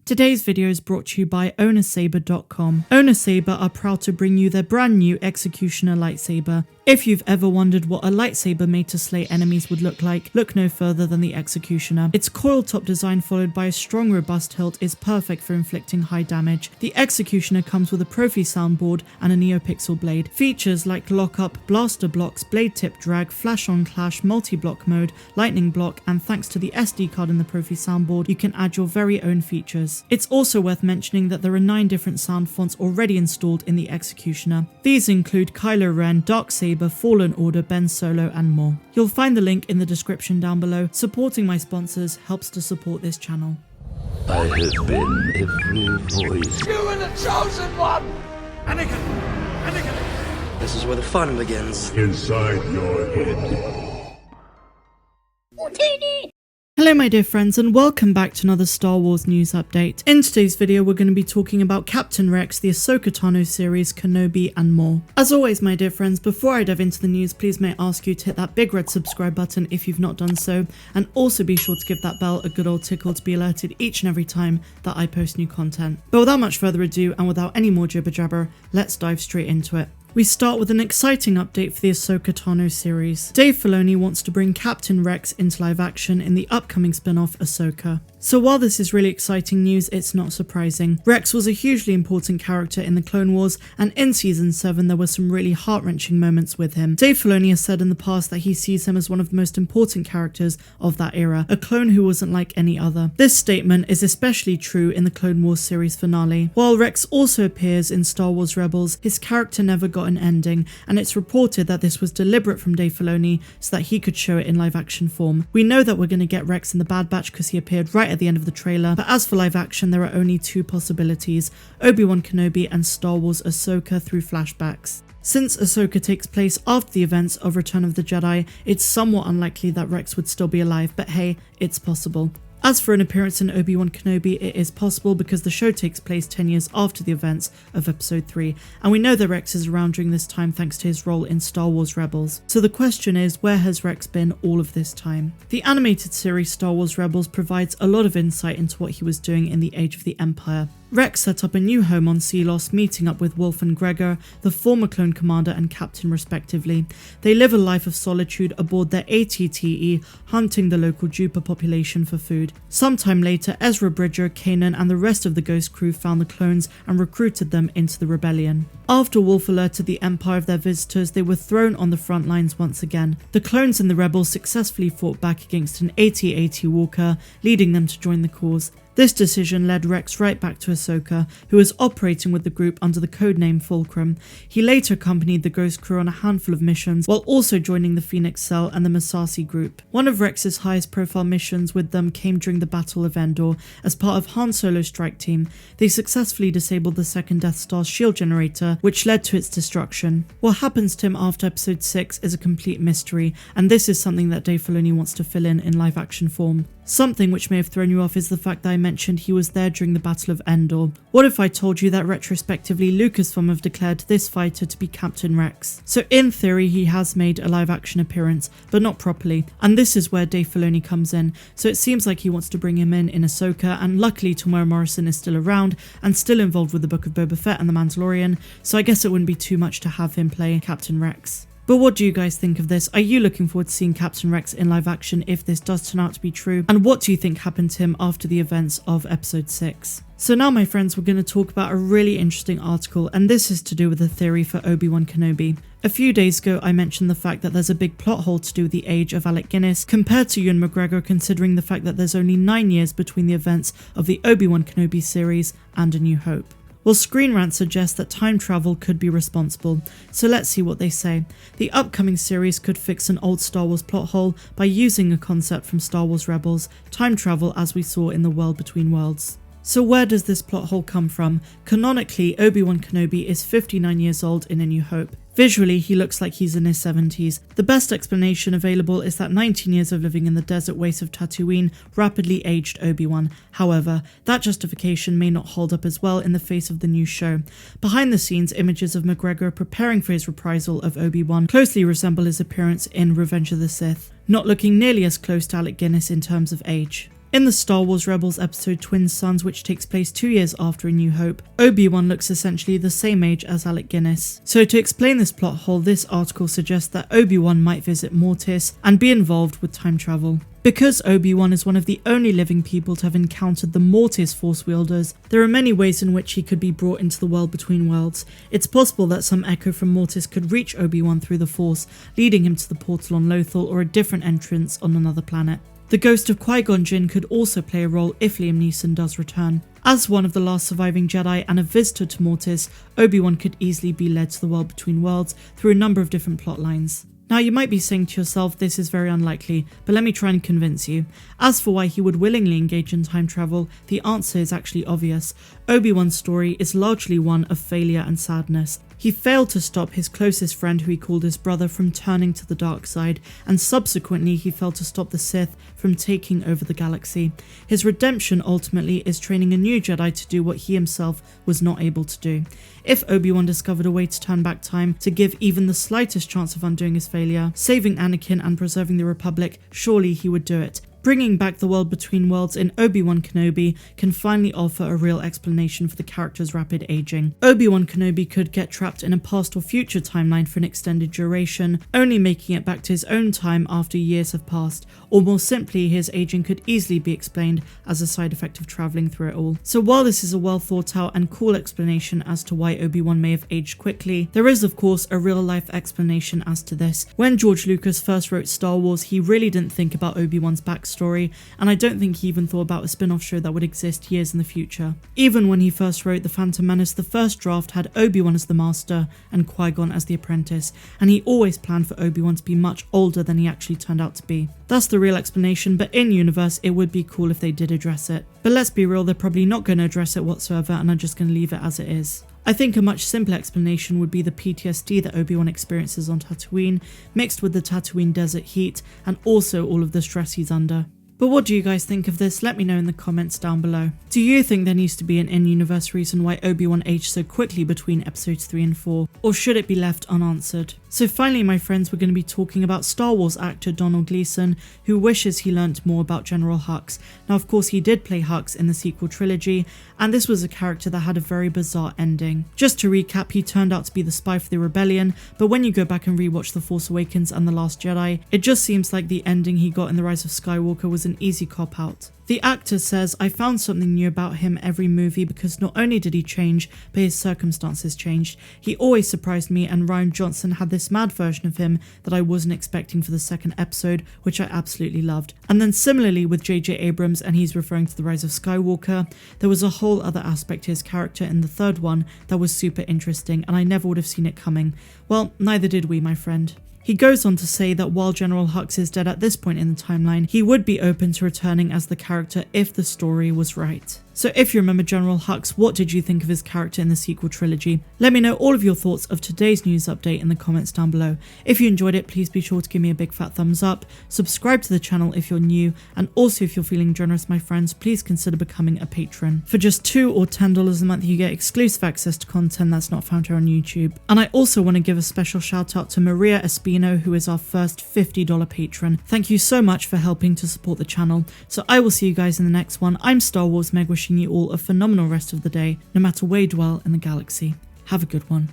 Today's video is brought to you by ownersaber.com. Ownersaber are proud to bring you their brand new Executioner lightsaber. If you've ever wondered what a lightsaber made to slay enemies would look like, look no further than the Executioner. Its coil top design followed by a strong robust hilt is perfect for inflicting high damage. The Executioner comes with a Profi soundboard and a NeoPixel blade. Features like lock-up, blaster blocks, blade tip drag, flash-on clash, multi-block mode, lightning block, and thanks to the SD card in the Profi soundboard, you can add your very own features. It's also worth mentioning that there are 9 different sound fonts already installed in the Executioner. These include Kylo Ren, Darksaber, Fallen Order, Ben Solo, and more. You'll find the link in the description down below. Supporting my sponsors helps to support this channel. I have been every voice. You are the chosen one! Anakin! This is where the fun begins. Inside your head. Hello my dear friends and welcome back to another Star Wars news update. In today's video we're going to be talking about Captain Rex, the Ahsoka Tano series, Kenobi and more. As always my dear friends, before I dive into the news, please may I ask you to hit that big red subscribe button if you've not done so, and also be sure to give that bell a good old tickle to be alerted each and every time that I post new content. But without much further ado and without any more jibber jabber, let's dive straight into it. We start with an exciting update for the Ahsoka Tano series. Dave Filoni wants to bring Captain Rex into live action in the upcoming spin-off Ahsoka. So while this is really exciting news, it's not surprising. Rex was a hugely important character in the Clone Wars, and in Season 7 there were some really heart-wrenching moments with him. Dave Filoni has said in the past that he sees him as one of the most important characters of that era, a clone who wasn't like any other. This statement is especially true in the Clone Wars series finale. While Rex also appears in Star Wars Rebels, his character never got an ending, and it's reported that this was deliberate from Dave Filoni so that he could show it in live-action form. We know that we're going to get Rex in the Bad Batch because he appeared right at the end of the trailer, but as for live action there are only 2 possibilities: Obi-Wan Kenobi and Star Wars Ahsoka through flashbacks. Since Ahsoka takes place after the events of Return of the Jedi, it's somewhat unlikely that Rex would still be alive, but hey, it's possible. As for an appearance in Obi-Wan Kenobi, it is possible because the show takes place 10 years after the events of Episode 3, and we know that Rex is around during this time thanks to his role in Star Wars Rebels. So the question is, where has Rex been all of this time? The animated series Star Wars Rebels provides a lot of insight into what he was doing in the Age of the Empire. Rex set up a new home on Sealos, meeting up with Wolf and Gregor, the former clone commander and captain respectively. They live a life of solitude aboard their ATTE, hunting the local Jupa population for food. Sometime later, Ezra Bridger, Kanan and the rest of the Ghost crew found the clones and recruited them into the rebellion. After Wolf alerted the Empire of their visitors, they were thrown on the front lines once again. The clones and the rebels successfully fought back against an AT-AT walker, leading them to join the cause. This decision led Rex right back to Ahsoka, who was operating with the group under the codename Fulcrum. He later accompanied the Ghost crew on a handful of missions, while also joining the Phoenix Cell and the Massassi group. One of Rex's highest profile missions with them came during the Battle of Endor. As part of Han Solo's strike team, they successfully disabled the second Death Star's shield generator, which led to its destruction. What happens to him after Episode 6 is a complete mystery, and this is something that Dave Filoni wants to fill in live action form. Something which may have thrown you off is the fact that I mentioned he was there during the Battle of Endor. What if I told you that retrospectively Lucasfilm have declared this fighter to be Captain Rex? So in theory he has made a live action appearance, but not properly, and this is where Dave Filoni comes in. So it seems like he wants to bring him in Ahsoka, and luckily Temuera Morrison is still around and still involved with the Book of Boba Fett and the Mandalorian, so I guess it wouldn't be too much to have him play Captain Rex. But what do you guys think of this? Are you looking forward to seeing Captain Rex in live action if this does turn out to be true? And what do you think happened to him after the events of Episode 6? So now my friends, we're going to talk about a really interesting article, and this is to do with a theory for Obi-Wan Kenobi. A few days ago I mentioned the fact that there's a big plot hole to do with the age of Alec Guinness compared to Ewan McGregor, considering the fact that there's only 9 years between the events of the Obi-Wan Kenobi series and A New Hope. Well, Screen Rant suggests that time travel could be responsible, so let's see what they say. The upcoming series could fix an old Star Wars plot hole by using a concept from Star Wars Rebels, time travel as we saw in The World Between Worlds. So where does this plot hole come from? Canonically, Obi-Wan Kenobi is 59 years old in A New Hope. Visually, he looks like he's in his 70s. The best explanation available is that 19 years of living in the desert wastes of Tatooine rapidly aged Obi-Wan. However, that justification may not hold up as well in the face of the new show. Behind the scenes, images of McGregor preparing for his reprisal of Obi-Wan closely resemble his appearance in Revenge of the Sith, not looking nearly as close to Alec Guinness in terms of age. In the Star Wars Rebels episode Twin Suns, which takes place 2 years after A New Hope, Obi-Wan looks essentially the same age as Alec Guinness. So to explain this plot hole, this article suggests that Obi-Wan might visit Mortis and be involved with time travel. Because Obi-Wan is one of the only living people to have encountered the Mortis Force wielders, there are many ways in which he could be brought into the world between worlds. It's possible that some echo from Mortis could reach Obi-Wan through the Force, leading him to the portal on Lothal or a different entrance on another planet. The ghost of Qui-Gon Jinn could also play a role if Liam Neeson does return. As one of the last surviving Jedi and a visitor to Mortis, Obi-Wan could easily be led to the world between worlds through a number of different plot lines. Now you might be saying to yourself this is very unlikely, but let me try and convince you. As for why he would willingly engage in time travel, the answer is actually obvious. Obi-Wan's story is largely one of failure and sadness. He failed to stop his closest friend, who he called his brother, from turning to the dark side, and subsequently he failed to stop the Sith from taking over the galaxy. His redemption ultimately is training a new Jedi to do what he himself was not able to do. If Obi-Wan discovered a way to turn back time to give even the slightest chance of undoing his failure, saving Anakin and preserving the Republic, surely he would do it. Bringing back the world between worlds in Obi-Wan Kenobi can finally offer a real explanation for the character's rapid aging. Obi-Wan Kenobi could get trapped in a past or future timeline for an extended duration, only making it back to his own time after years have passed, or more simply, his aging could easily be explained as a side effect of travelling through it all. So while this is a well thought out and cool explanation as to why Obi-Wan may have aged quickly, there is of course a real life explanation as to this. When George Lucas first wrote Star Wars, he really didn't think about Obi-Wan's backstory, and I don't think he even thought about a spin-off show that would exist years in the future. Even when he first wrote The Phantom Menace, the first draft had Obi-Wan as the master and Qui-Gon as the apprentice, and he always planned for Obi-Wan to be much older than he actually turned out to be. That's the real explanation, but in universe it would be cool if they did address it. But let's be real, they're probably not going to address it whatsoever and are just going to leave it as it is. I think a much simpler explanation would be the PTSD that Obi-Wan experiences on Tatooine, mixed with the Tatooine desert heat and also all of the stress he's under. But what do you guys think of this? Let me know in the comments down below. Do you think there needs to be an in-universe reason why Obi-Wan aged so quickly between episodes 3 and 4? Or should it be left unanswered? So finally, my friends, we're going to be talking about Star Wars actor Donald Gleason, who wishes he learnt more about General Hux. Now, of course, he did play Hux in the sequel trilogy, and this was a character that had a very bizarre ending. Just to recap, he turned out to be the spy for the rebellion, but when you go back and rewatch The Force Awakens and The Last Jedi, it just seems like the ending he got in The Rise of Skywalker was an easy cop-out. The actor says, "I found something new about him every movie because not only did he change, but his circumstances changed. He always surprised me, and Rian Johnson had this mad version of him that I wasn't expecting for the second episode, which I absolutely loved." And then similarly with J.J. Abrams, and he's referring to The Rise of Skywalker, there was a whole other aspect to his character in the third one that was super interesting, and I never would have seen it coming. Well, neither did we, my friend. He goes on to say that while General Hux is dead at this point in the timeline, he would be open to returning as the character if the story was right. So if you remember General Hux, what did you think of his character in the sequel trilogy? Let me know all of your thoughts of today's news update in the comments down below. If you enjoyed it, please be sure to give me a big fat thumbs up, subscribe to the channel if you're new, and also if you're feeling generous, my friends, please consider becoming a patron. For just $2 or $10 a month, you get exclusive access to content that's not found here on YouTube. And I also want to give a special shout out to Maria Espino, who is our first $50 patron. Thank you so much for helping to support the channel. So I will see you guys in the next one. I'm Star Wars Meg, wishing you all a phenomenal rest of the day, no matter where you dwell in the galaxy. Have a good one.